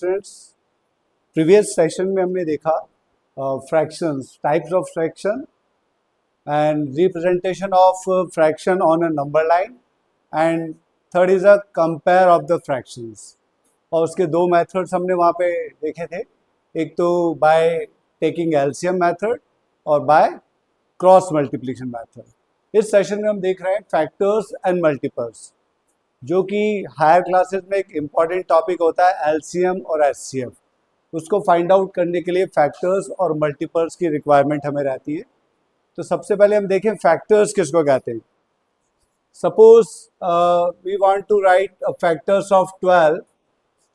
Students, previous session में हमने देखा fractions, types of fraction and representation of fraction on a number line, and third is a compare of the fractions. और उसके दो methods हमने वहाँ पे देखे थे, एक तो बाय टेकिंग एलसीएम मेथड और बाय क्रॉस मल्टीप्लिकेशन मेथड। इस सेशन में हम देख रहे हैं फैक्टर्स एंड मल्टीपल्स, जो कि हायर क्लासेस में एक इम्पॉर्टेंट टॉपिक होता है एलसीएम और एचसीएफ। उसको फाइंड आउट करने के लिए फैक्टर्स और मल्टीपल्स की रिक्वायरमेंट हमें रहती है। तो सबसे पहले हम देखें फैक्टर्स किसको कहते हैं। Suppose we want to write factors of 12,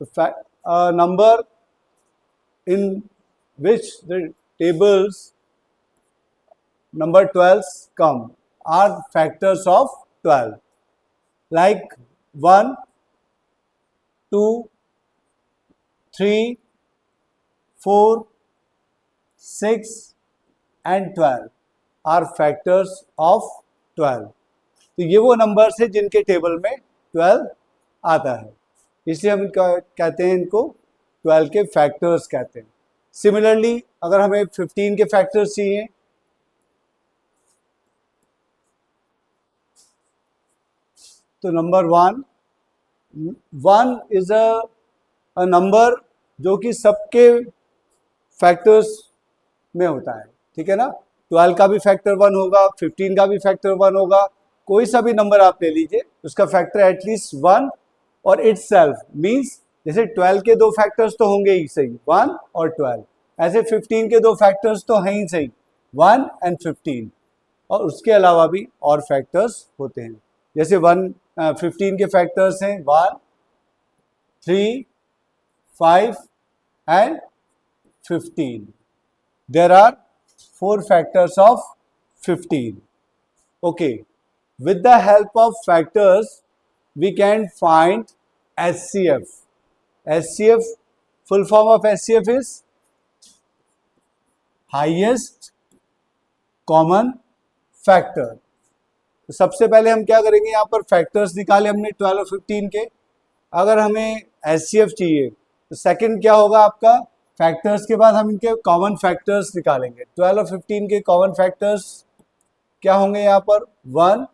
तो number in which the tables number 12 come are factors of 12, like 1, 2, 3, 4, 6 and 12 are factors of 12। तो ये वो नंबर्स है जिनके टेबल में 12 आता है, इसलिए हम कहते हैं इनको 12 के फैक्टर्स कहते हैं। सिमिलरली अगर हमें 15 के फैक्टर्स चाहिए, तो नंबर 1 इज अ नंबर जो कि सबके फैक्टर्स में होता है, ठीक है ना। 12 का भी फैक्टर 1 होगा, 15 का भी फैक्टर 1 होगा, कोई सा भी नंबर आप ले लीजिए उसका फैक्टर एटलीस्ट 1 और इटसेल्फ मींस जैसे 12 के दो फैक्टर्स तो होंगे ही सही, 1 और 12, ऐसे 15 के दो फैक्टर्स तो हैं ही सही, 1 एंड 15, और उसके अलावा भी और फैक्टर्स होते हैं। जैसे 15 के फैक्टर्स हैं 1, 3, 5 and 15। There are 4 factors of 15। Okay, with the help of factors we can find HCF। HCF, full form of HCF is highest common factor। तो सबसे पहले हम क्या करेंगे, यहाँ पर फैक्टर्स निकाले हमने 12 और 15 के। अगर हमें एचसीएफ चाहिए तो सेकंड क्या होगा आपका, फैक्टर्स के बाद हम इनके कॉमन फैक्टर्स निकालेंगे। 12 और 15 के कॉमन फैक्टर्स क्या होंगे यहाँ पर, 1,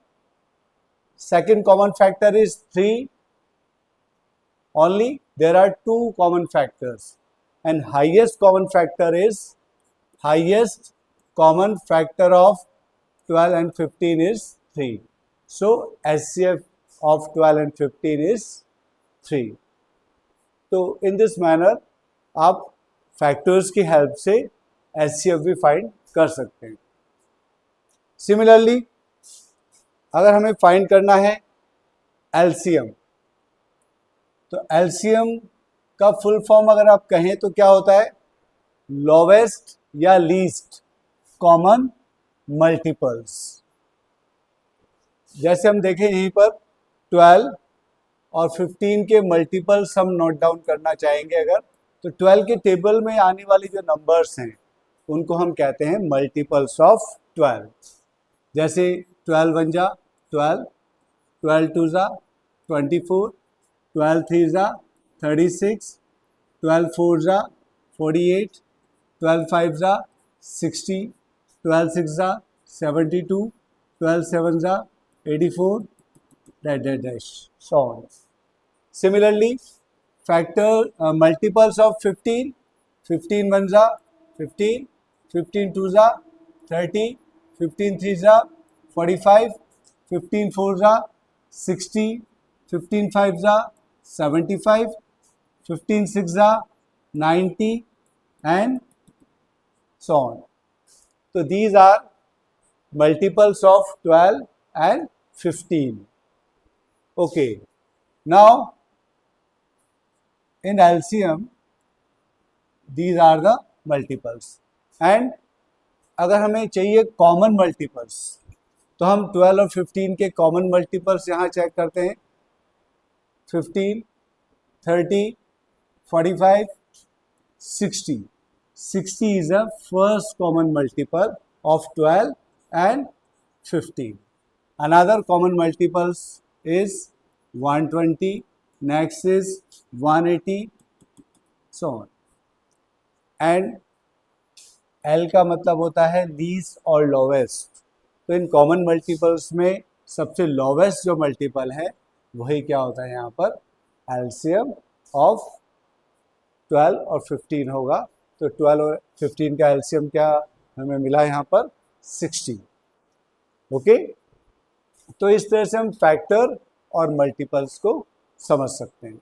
second common factor is 3, only there are 2 common factors, and highest common factor is highest common factor of 12 and 15 is 3। So HCF of 12 and 15 is 3। तो in this manner आप factors की help से HCF भी find कर सकते हैं। Similarly अगर हमें फाइंड करना है LCM, तो LCM का फुल फॉर्म अगर आप कहें तो क्या होता है, लोवेस्ट या लीस्ट कॉमन मल्टीपल्स। जैसे हम देखें यहीं पर 12 और 15 के मल्टीपल्स हम नोट डाउन करना चाहेंगे अगर, तो 12 के टेबल में आने वाली जो नंबर्स हैं उनको हम कहते हैं मल्टीपल्स ऑफ 12। जैसे 12 1 जा 12, 12 2 जा 24, 12 3 जा 36, 12 4 जा 48, 12 5 जा 60, 12 6 जा 72, 12 7 जा 84, dash so on। Similarly factor multiples of 15, 15 1 जा 15, 15 2 जा 30, 15 3 जा 45, 15 4 जा 60, 15 5 जा 75, 15 6 जा 90 and so on। So these are multiples of 12 and 15। Okay, now in LCM these are the multiples, and अगर हमें चाहिए कॉमन मल्टीपल्स तो हम 12 और 15 के कॉमन मल्टीपल्स यहाँ चेक करते हैं। 15, 30, 45, 60। 60 is the first common multiple of 12 and 15। Another common multiples is 120, next is 180, so on. And L का मतलब होता है लीस्ट और लोवेस्ट। तो इन कॉमन मल्टीपल्स में सबसे लोवेस्ट जो मल्टीपल है वही क्या होता है यहाँ पर, एलसीएम ऑफ 12 और 15 होगा। तो 12 और 15 का एलसीएम क्या हमें मिला यहाँ पर, 60। ओके, तो इस तरह से हम फैक्टर और मल्टीपल्स को समझ सकते हैं।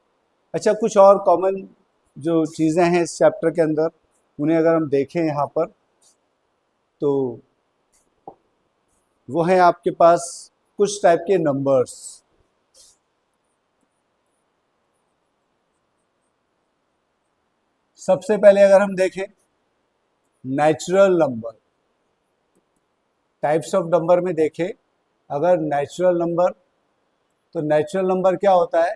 अच्छा, कुछ और कॉमन जो चीज़ें हैं इस चैप्टर के अंदर, उन्हें अगर हम देखें यहाँ पर तो वो है आपके पास कुछ टाइप के नंबर्स। सबसे पहले अगर हम देखें natural number, types of number में देखें अगर नेचुरल नंबर, तो नेचुरल नंबर क्या होता है,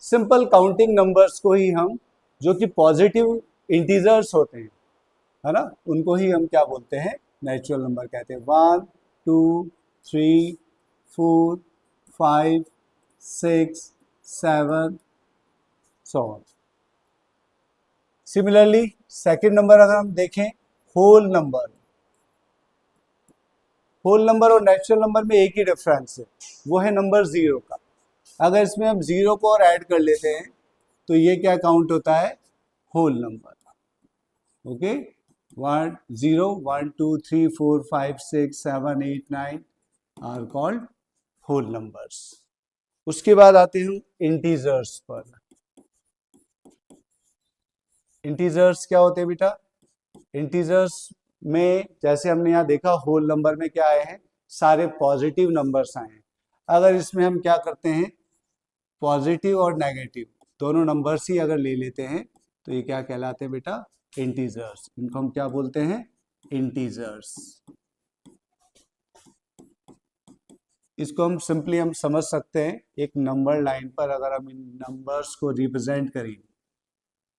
सिंपल काउंटिंग नंबर्स को ही हम, जो कि पॉजिटिव इंटीजर्स होते हैं, है ना, उनको ही हम क्या बोलते हैं, नेचुरल नंबर कहते हैं। 1 2 3 4 5 6 7 so on. Similarly second number अगर हम देखें होल नंबर, होल नंबर और नेचुरल नंबर में एक ही डिफरेंस है, वो है नंबर जीरो का। अगर इसमें हम जीरो को और ऐड कर लेते हैं तो ये क्या काउंट होता है, whole number. Okay, 1 0 1 2 3 4 5 6 7 8 9 are called whole numbers. उसके बाद आते हैं इंटीजर्स पर। इंटीजर्स क्या होते हैं बेटा, इंटीजर्स में जैसे हमने यहाँ देखा होल नंबर में क्या आए हैं, सारे पॉजिटिव नंबर्स आए हैं। अगर इसमें हम क्या करते हैं, पॉजिटिव और नेगेटिव दोनों नंबर्स ही अगर ले लेते हैं तो ये क्या कहलाते हैं बेटा, इंटीजर्स। इनको हम क्या बोलते हैं, इंटीजर्स। इसको हम सिंपली हम समझ सकते हैं, एक नंबर लाइन पर अगर हम इन नंबर्स को रिप्रेजेंट करें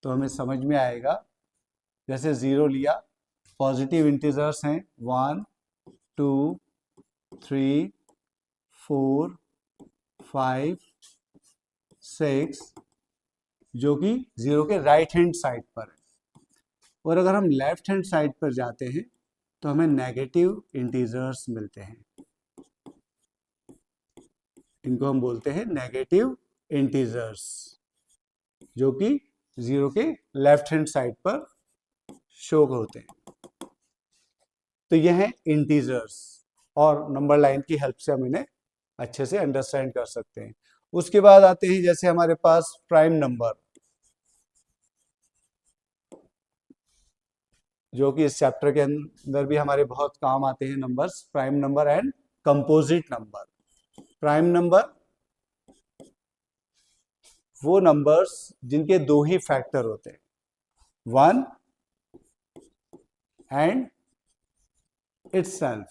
तो हमें समझ में आएगा। जैसे जीरो लिया, पॉजिटिव इंटीजर्स हैं 1 2 3 4 5 6, जो कि जीरो के राइट हैंड साइड पर है। और अगर हम लेफ्ट हैंड साइड पर जाते हैं तो हमें नेगेटिव इंटीजर्स मिलते हैं, इनको हम बोलते हैं नेगेटिव इंटीजर्स, जो कि जीरो के लेफ्ट हैंड साइड पर शो होते हैं। तो यह है इंटीजर्स, और नंबर लाइन की हेल्प से हम इन्हें अच्छे से अंडरस्टैंड कर सकते हैं। उसके बाद आते हैं जैसे हमारे पास प्राइम नंबर, जो कि इस चैप्टर के अंदर भी हमारे बहुत काम आते हैं numbers, prime number and composite number. Prime number वो नंबर्स जिनके दो ही फैक्टर होते हैं, 1 एंड इटसेल्फ।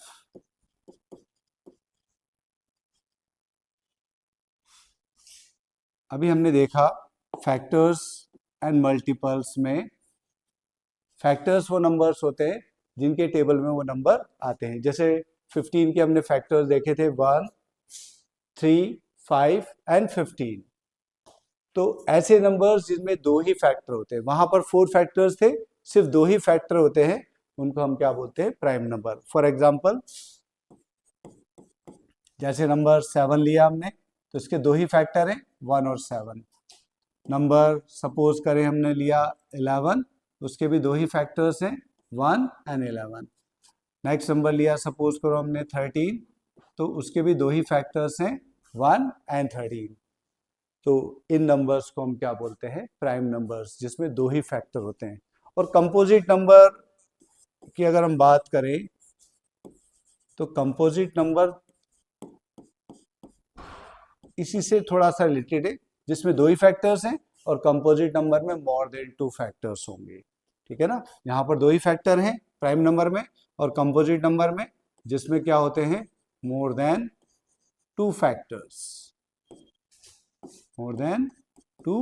अभी हमने देखा फैक्टर्स एंड मल्टीपल्स में, फैक्टर्स वो नंबर्स होते हैं जिनके टेबल में वो नंबर आते हैं। जैसे 15 के हमने फैक्टर्स देखे थे, 1 3 5 एंड 15। तो ऐसे नंबर्स जिनमें दो ही फैक्टर होते हैं, वहां पर 4 फैक्टर्स थे, सिर्फ दो ही फैक्टर होते हैं, उनको हम क्या बोलते हैं, प्राइम नंबर। फॉर एग्जांपल जैसे नंबर 7 लिया हमने, तो इसके दो ही फैक्टर हैं, 1 और 7। नंबर सपोज करें हमने लिया 11, उसके भी दो ही फैक्टर्स हैं, 1 एंड 11। नेक्स्ट नंबर लिया सपोज करो हमने 13, तो उसके भी दो ही फैक्टर्स हैं, 1 एंड 13। तो इन नंबर्स को हम क्या बोलते हैं, प्राइम नंबर्स, जिसमें दो ही फैक्टर होते हैं। और कंपोजिट नंबर की अगर हम बात करें तो कंपोजिट नंबर इसी से थोड़ा सा रिलेटेड है, जिसमें दो ही फैक्टर्स हैं और कंपोजिट नंबर में मोर देन 2 फैक्टर्स होंगे। ठीक है ना, यहाँ पर दो ही फैक्टर हैं प्राइम नंबर में, और कंपोजिट नंबर में जिसमें क्या होते हैं, more than 2 factors, more than 2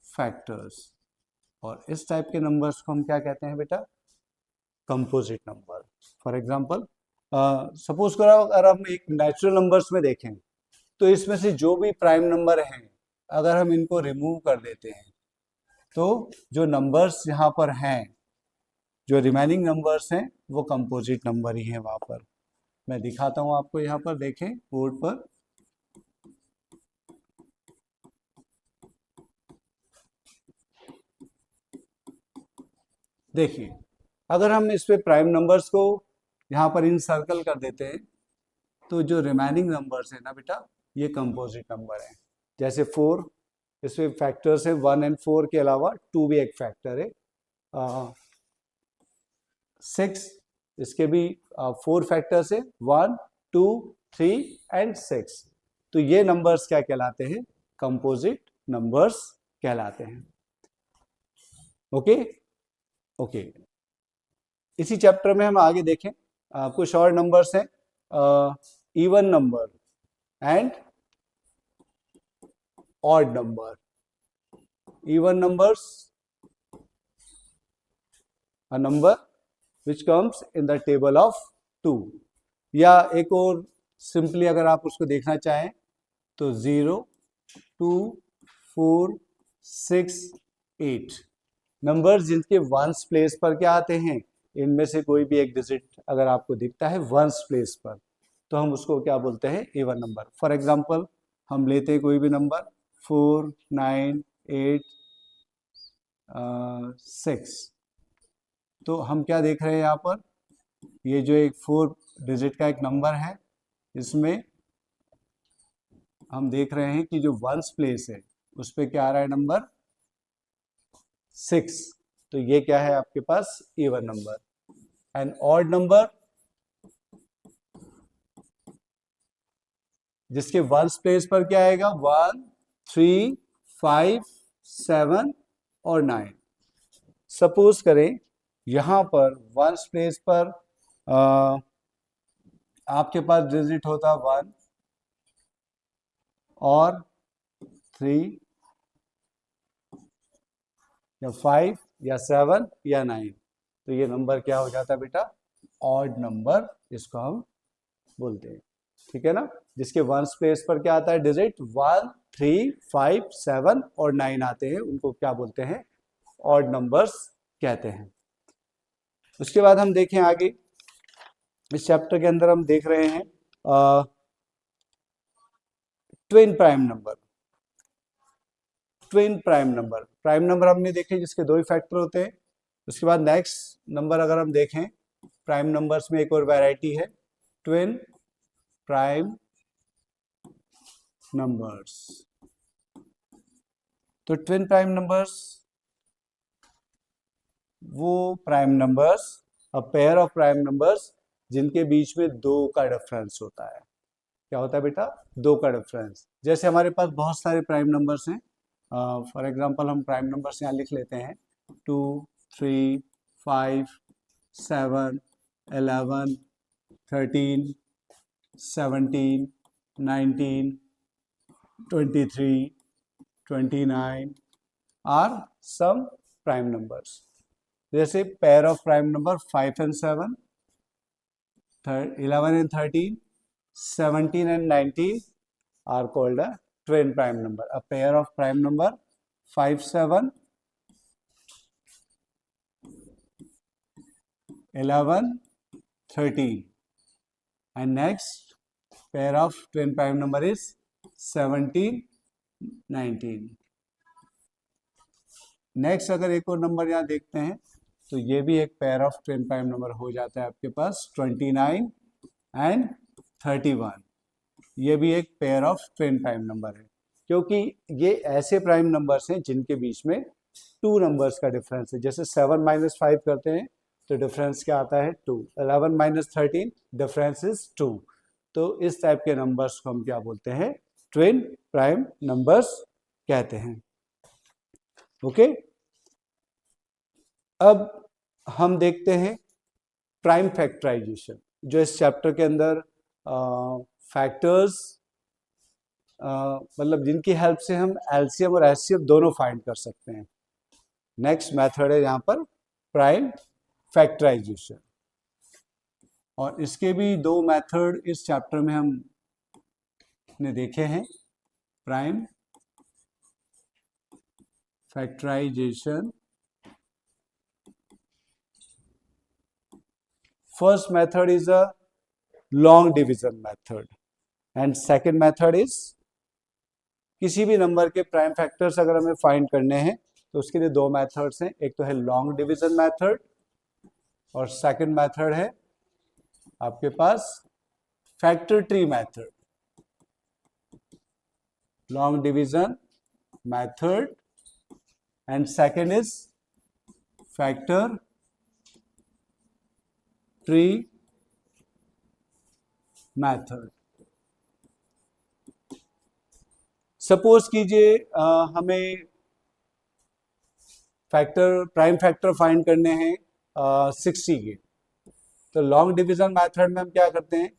factors. और इस टाइप के नंबर्स को हम क्या कहते हैं बेटा, composite number. For example suppose करो अगर हम एक नेचुरल नंबर्स में देखें तो इसमें से जो भी प्राइम नंबर हैं, अगर हम इनको रिमूव कर देते हैं तो जो नंबर्स यहाँ पर हैं, जो रिमेनिंग नंबर्स हैं, वो कंपोजिट नंबर ही हैं वहाँ पर। मैं दिखाता हूँ आपको, यहाँ पर देखें बोर्ड पर। देखिए, अगर हम इस पे प्राइम नंबर्स को यहाँ पर इन सर्कल कर देते हैं, तो जो रिमेनिंग नंबर्स है ना बेटा, ये कंपोजिट नंबर है। जैसे 4, इसमें फैक्टर्स है 1 एंड 4 के अलावा 2 भी एक फैक्टर है। 6, इसके भी 4 फैक्टर्स है, 1, 2, 3 एंड 6। तो ये नंबर्स क्या कहलाते हैं? कंपोजिट नंबर्स कहलाते हैं। ओके ओके, इसी चैप्टर में हम आगे देखें, कुछ और नंबर्स हैं, even number and odd number. Even numbers, a number which comes in the table of 2, या एक और सिंपली अगर आप उसको देखना चाहें तो 0, 2, 4, 6, 8 नंबर्स जिनके वंस प्लेस पर क्या आते हैं, इनमें से कोई भी एक डिजिट अगर आपको दिखता है वंस प्लेस पर, तो हम उसको क्या बोलते हैं? Even number. फॉर एग्जांपल हम लेते हैं कोई भी नंबर 4, 9, 8, 6, तो हम क्या देख रहे हैं यहाँ पर? ये जो एक 4 डिजिट का एक नंबर है, इसमें हम देख रहे हैं कि जो वंस प्लेस है उस पर क्या आ रहा है? नंबर 6। तो ये क्या है आपके पास? Even number. And odd number, जिसके वंस प्लेस पर क्या आएगा? 1, 3, 5, 7 और 9। सपोज करें यहां पर वंस प्लेस पर आपके पास डिजिट होता 1 और 3 या 5 या 7 या 9, तो ये नंबर क्या हो जाता है बेटा? ऑड नंबर इसको हम बोलते हैं। ठीक है ना? जिसके वंस प्लेस पर क्या आता है डिजिट? 1, 3, 5, 7 और 9 आते हैं, उनको क्या बोलते हैं? ऑड नंबर्स कहते हैं। उसके बाद हम देखें आगे, इस चैप्टर के अंदर हम देख रहे हैं twin prime number. Twin prime number, prime number हमने देखे जिसके 2 ही फैक्टर होते हैं। उसके बाद नेक्स्ट नंबर अगर हम देखें, प्राइम नंबर्स में एक और वैरायटी है, ट्विन प्राइम नंबर्स। तो ट्विन प्राइम नंबर्स वो prime numbers, a pair of prime numbers जिनके बीच में 2 का डिफरेंस होता है। क्या होता है बेटा? 2 का डिफरेंस। जैसे हमारे पास बहुत सारे प्राइम नंबर्स हैं, फॉर एग्जांपल हम प्राइम नंबर्स यहाँ लिख लेते हैं 2, 3, 5, 7, 11, 13, 17, 19, 23, 29 आर सम प्राइम नंबर्स। जैसे pair of prime number 5 and 7, 11 and 13, 17 and 19 are called a twin prime number. A pair of prime number 5, 7, 11, 13, and next pair of twin prime number is 17, 19. Next अगर एक और number यहाँ देखते हैं तो ये भी एक pair of twin prime number हो जाता है आपके पास 29 एंड 31। ये भी एक pair of twin prime number है, क्योंकि ये ऐसे प्राइम नंबर्स हैं जिनके बीच में 2 नंबर्स का डिफरेंस है। जैसे 7 - 5 करते हैं तो डिफरेंस क्या आता है? 2। 11 - 13 डिफरेंस इज 2। तो इस टाइप के नंबर्स को हम क्या बोलते हैं? ट्विन प्राइम नंबर्स कहते हैं। ओके, अब हम देखते हैं प्राइम फैक्टराइजेशन, जो इस चैप्टर के अंदर फैक्टर्स मतलब जिनकी हेल्प से हम एलसीएम और एचसीएफ दोनों फाइंड कर सकते हैं। नेक्स्ट मेथड है यहाँ पर प्राइम फैक्टराइजेशन, और इसके भी 2 मेथड इस चैप्टर में हमने देखे हैं। Prime factorization. First method is a long division method and second method is किसी भी नंबर के प्राइम फैक्टर्स अगर हमें फाइंड करने हैं तो उसके लिए दो मेथड्स हैं, एक तो है लॉन्ग डिवीजन मेथड और सेकंड मेथड है आपके पास factor tree method. Long division method and second is factor tree method. Suppose कीजिए हमें प्राइम फैक्टर फाइंड करने हैं 60 के, तो लॉन्ग डिवीजन मेथड में हम क्या करते हैं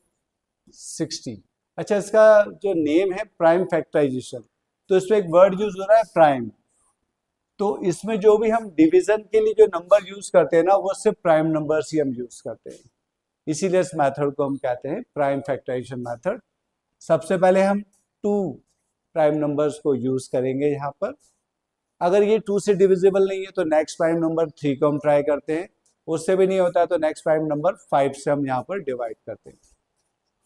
60. अच्छा, इसका जो नेम है प्राइम फैक्टराइजेशन, तो इसमें एक वर्ड यूज हो रहा है प्राइम, तो इसमें जो भी हम डिवीजन के लिए जो नंबर यूज करते हैं ना वो सिर्फ प्राइम नंबर्स ही हम यूज करते हैं, इसीलिए इस मेथड को हम कहते हैं प्राइम फैक्टराइजेशन मेथड. सबसे पहले हम 2 प्राइम नंबर्स को यूज करेंगे यहाँ पर. अगर ये 2 से डिविजिबल नहीं है तो नेक्स्ट प्राइम नंबर 3 को हम ट्राई करते हैं, उससे भी नहीं होता है तो नेक्स्ट प्राइम नंबर 5 से हम यहाँ पर डिवाइड करते हैं.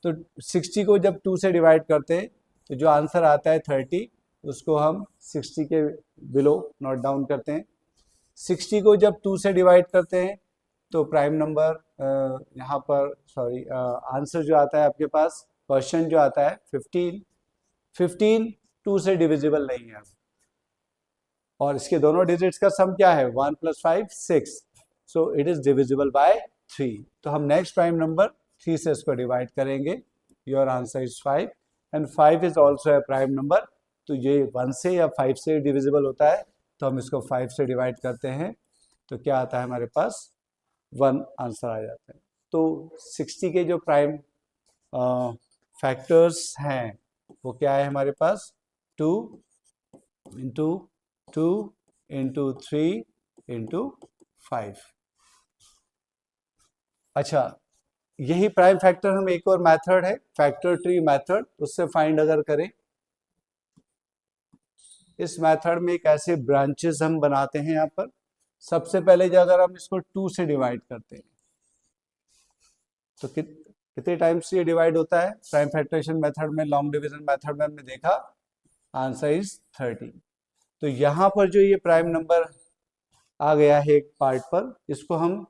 तो 60 को जब 2 से डिवाइड करते हैं तो जो आंसर आता है 30, उसको हम 60 के बिलो नोट डाउन करते हैं. 60 को जब 2 से डिवाइड करते हैं तो प्राइम नंबर यहाँ पर आंसर जो आता है आपके पास, क्वेश्चन जो आता है 15 2 से डिविजिबल नहीं है, और इसके दोनों डिजिट्स का सम क्या है 1 + 5 6, so it is divisible by 3. तो हम नेक्स्ट प्राइम नंबर 3 से इसको डिवाइड करेंगे. Your answer is 5 and 5 is also a prime number. तो ये 1 से या 5 से डिविजिबल होता है, तो हम इसको 5 से डिवाइड करते हैं तो क्या आता है हमारे पास 1 आंसर आ जाता है. तो 60 के जो प्राइम फैक्टर्स हैं वो क्या है हमारे पास 2 × 2 × 3 × 5. अच्छा, यही प्राइम फैक्टर हम एक और मेथड है फैक्टर ट्री मेथड, उससे फाइंड अगर करें. इस मेथड में एक ऐसे ब्रांचेस हम बनाते हैं यहाँ पर. सबसे पहले जो अगर हम इसको 2 से डिवाइड करते हैं तो कितने टाइम्स ये डिवाइड होता है प्राइम फैक्टराइजेशन मेथड में. लॉन्ग डिवीजन मेथड में हमने देखा आंसर इज 30. तो यहाँ पर जो ये प्राइम नंबर आ गया है एक पार्ट पर, इसको हम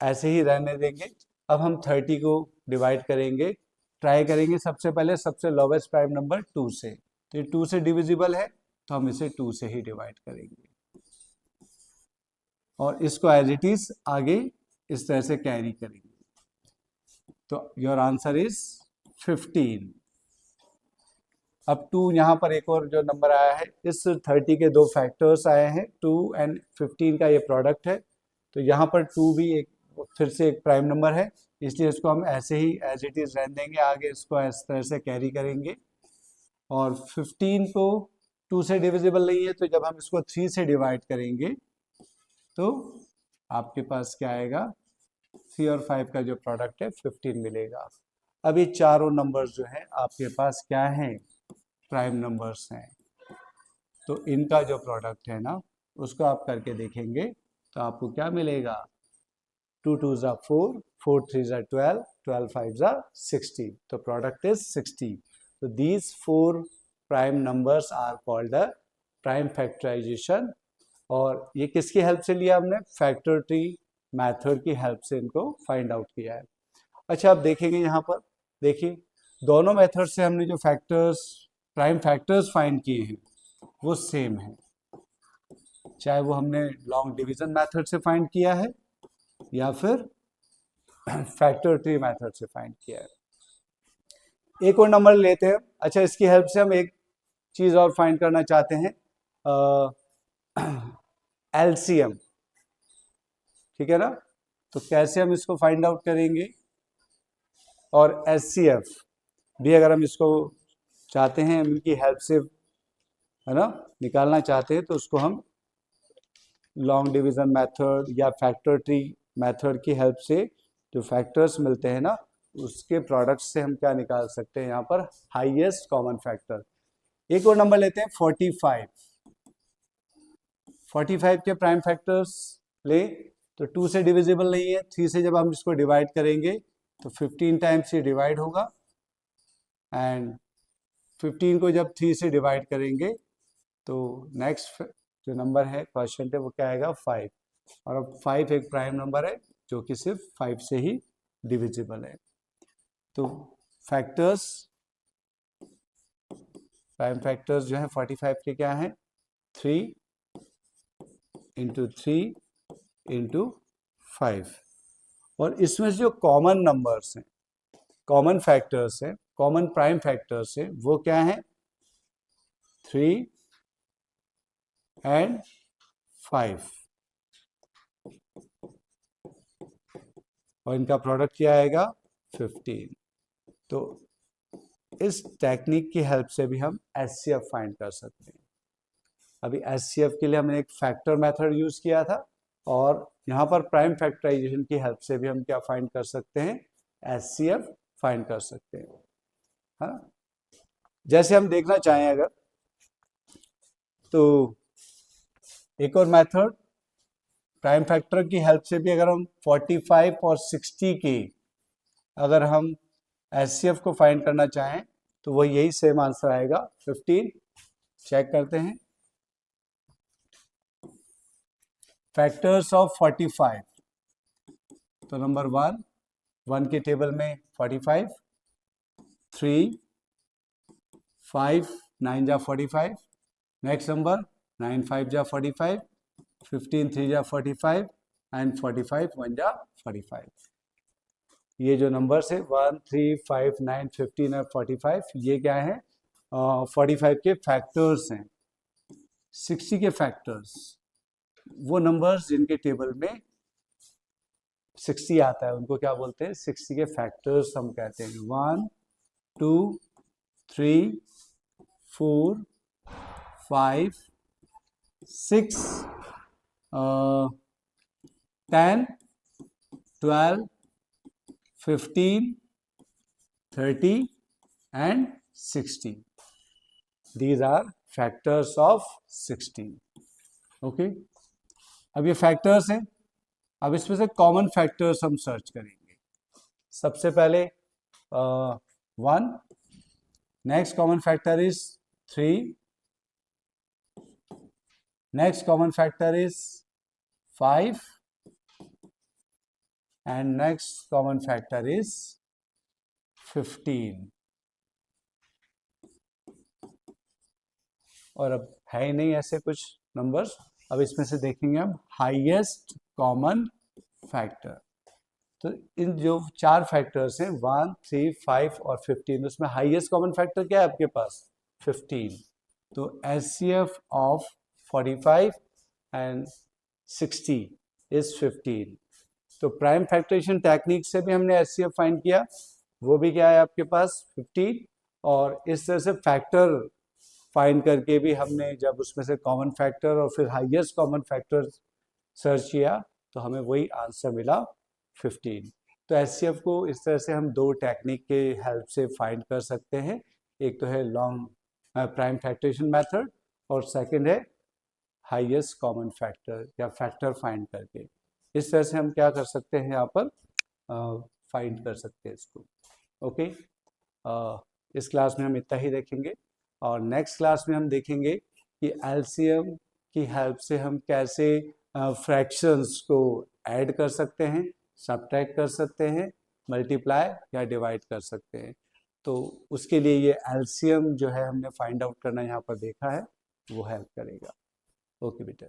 ऐसे ही रहने देंगे. अब हम 30 को डिवाइड करेंगे, ट्राई करेंगे सबसे पहले सबसे लोवेस्ट प्राइम नंबर 2 से. तो ये 2 से डिविजिबल है तो हम इसे 2 से ही डिवाइड करेंगे और इसको एज इट इज आगे इस तरह से कैरी करेंगे. तो योर आंसर इज 15. अब 2 यहाँ पर एक और जो नंबर आया है, इस 30 के 2 फैक्टर्स आए हैं 2 और 15 का ये प्रोडक्ट है. तो यहाँ पर 2 भी एक फिर से एक प्राइम नंबर है, इसलिए इसको हम ऐसे ही एज इट इज रहने देंगे, आगे इसको इस तरह से कैरी करेंगे. और 15 को 2 से डिविजिबल नहीं है, तो जब हम इसको 3 से डिवाइड करेंगे तो आपके पास क्या आएगा 3 और 5 का जो प्रोडक्ट है 15 मिलेगा. अब ये चारों नंबर्स जो है आपके पास क्या हैं प्राइम नंबर्स हैं, तो इनका जो प्रोडक्ट है ना उसको आप करके देखेंगे तो आपको क्या मिलेगा 2 × 2 = 4, 4 × 3 = 12, 12 × 5 = 60. तो product is 60. So these 4 prime numbers are called the prime factorization. और ये किसकी हेल्प से लिया हमने फैक्टर ट्री मेथड की हेल्प से इनको फाइंड आउट किया है. अच्छा, आप देखेंगे यहाँ पर देखिए दोनों मेथड से हमने जो फैक्टर्स प्राइम फैक्टर्स फाइंड किए हैं वो सेम है, चाहे वो हमने लॉन्ग डिवीजन मेथड से फाइंड किया है या फिर फैक्टर ट्री मेथड से फाइंड किया है. एक और नंबर लेते हैं. अच्छा, इसकी हेल्प से हम एक चीज और फाइंड करना चाहते हैं एलसीएम. ठीक है ना, तो कैसे हम इसको फाइंड आउट करेंगे. और एचसीएफ भी अगर हम इसको चाहते हैं इनकी हेल्प से है ना निकालना चाहते हैं, तो उसको हम लॉन्ग डिवीजन मेथड या फैक्टर ट्री मेथड की हेल्प से जो फैक्टर्स मिलते हैं ना उसके प्रोडक्ट से हम क्या निकाल सकते हैं यहाँ पर हाईएस्ट कॉमन फैक्टर. एक और नंबर लेते हैं 45. 45 के प्राइम फैक्टर्स ले तो 2 से डिविजिबल नहीं है, 3 से जब हम इसको डिवाइड करेंगे तो 15 टाइम्स ये डिवाइड होगा, एंड 15 को जब 3 से डिवाइड करेंगे तो नेक्स्ट जो नंबर है क्वेश्चन है वो क्या आएगा 5, और अब 5 एक प्राइम नंबर है जो कि सिर्फ 5 से ही डिविजिबल है। तो फैक्टर्स, प्राइम फैक्टर्स जो है 45 के क्या है 3 इंटू 3 इंटू 5, और इसमें जो कॉमन नंबर्स हैं, कॉमन फैक्टर्स हैं, कॉमन प्राइम फैक्टर्स हैं, वो क्या है 3 एंड 5, और इनका प्रोडक्ट क्या आएगा 15। तो इस टेक्निक की हेल्प से भी हम एचसीएफ फाइंड कर सकते हैं। अभी एचसीएफ के लिए हमने एक फैक्टर मेथड यूज किया था, और यहाँ पर प्राइम फैक्टराइजेशन की हेल्प से भी हम क्या फाइंड कर सकते हैं, एचसीएफ फाइंड कर सकते हैं, है ना। जैसे हम देखना चाहें अगर, तो एक और मेथड प्राइम फैक्टर की हेल्प से भी अगर हम 45 और 60 की अगर हम एचसीएफ को फाइंड करना चाहें तो वो यही सेम आंसर आएगा 15। चेक करते हैं फैक्टर्स ऑफ 45। तो नंबर 1 के टेबल में 45, 3, 5 9 जा 45, नेक्स्ट नंबर 9 5 जा 45, 15 3 जा 45 एंड 45 1 जा 45। ये जो नंबर्स है 1 3 5 9 15 और 45, ये क्या है 45 के फैक्टर्स हैं। 60 के फैक्टर्स वो नंबर्स जिनके टेबल में 60 आता है उनको क्या बोलते हैं, 60 के फैक्टर्स हम कहते हैं। 1 2 3 4 5 6 10 12 15 30 and 60. These are factors of 16. Okay, अब ये फैक्टर्स हैं। अब इसमें से कॉमन फैक्टर्स हम सर्च करेंगे। सबसे पहले 1, next common factor is 3, next common factor is 5 and next common factor is 15। और अब है ही नहीं ऐसे कुछ नंबर्स। अब इसमें से देखेंगे हम हाईएस्ट कॉमन फैक्टर। तो इन जो 4 फैक्टर्स हैं 1 3 5 और 15, उसमें हाईएस्ट कॉमन फैक्टर क्या है आपके पास 15। तो एचसीएफ ऑफ 45 एंड 60 इज 15। तो प्राइम फैक्टराइजेशन टेक्निक से भी हमने एचसीएफ फाइंड किया, वो भी क्या है आपके पास 15। और इस तरह से फैक्टर फाइंड करके भी हमने जब उसमें से कॉमन फैक्टर और फिर हाईएस्ट कॉमन फैक्टर सर्च किया तो हमें वही आंसर मिला 15। तो एचसीएफ को इस तरह से हम 2 टेक्निक के हेल्प से फाइंड कर सकते हैं। एक तो है लॉन्ग प्राइम फैक्टराइजेशन मेथड, और सेकंड है हाईएस्ट कॉमन फैक्टर या फैक्टर फाइंड करके। इस तरह से हम क्या कर सकते हैं यहाँ पर फाइंड कर सकते हैं इसको। ओके, इस क्लास में हम इतना ही देखेंगे, और नेक्स्ट क्लास में हम देखेंगे कि एलसीएम की हेल्प से हम कैसे फ्रैक्शंस को ऐड कर सकते हैं, सब्ट्रैक्ट कर सकते हैं, मल्टीप्लाई या डिवाइड कर सकते हैं। तो उसके लिए ये एलसीएम जो है हमने फाइंड आउट करना यहाँ पर देखा है, वो हेल्प करेगा। ओके बेटा।